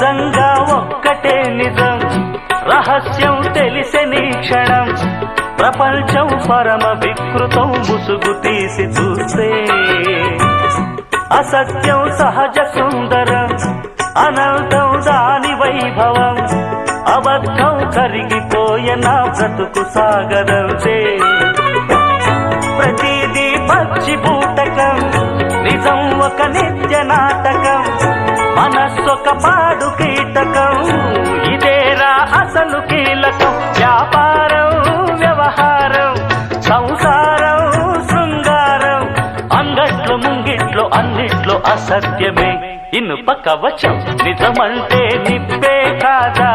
నిజంగా ఒక్కటే నిజం రహస్యం తెలిసెని క్షణం ప్రపంచం పరమ వికృతం ముసుగు తీసి చూస్తే అసత్యం సహజ సుందరం అనంతం దాని వైభవం అబద్ధం కరిగిపోయే నా బ్రతుకు సాగరంతే ప్రతిదీ పచ్చి బూటకం నిజం ఒక నిత్య నాటకం మనస్సొక పాడు కీటకం ఇదేరా అసలు కీలకం వ్యాపారం వ్యవహారం సంసారం శృంగారం అంగట్లో ముంగిట్లో అన్నిట్లో అసత్యమే ఇనుప కవచం నిజమంటే నిప్పే కాదా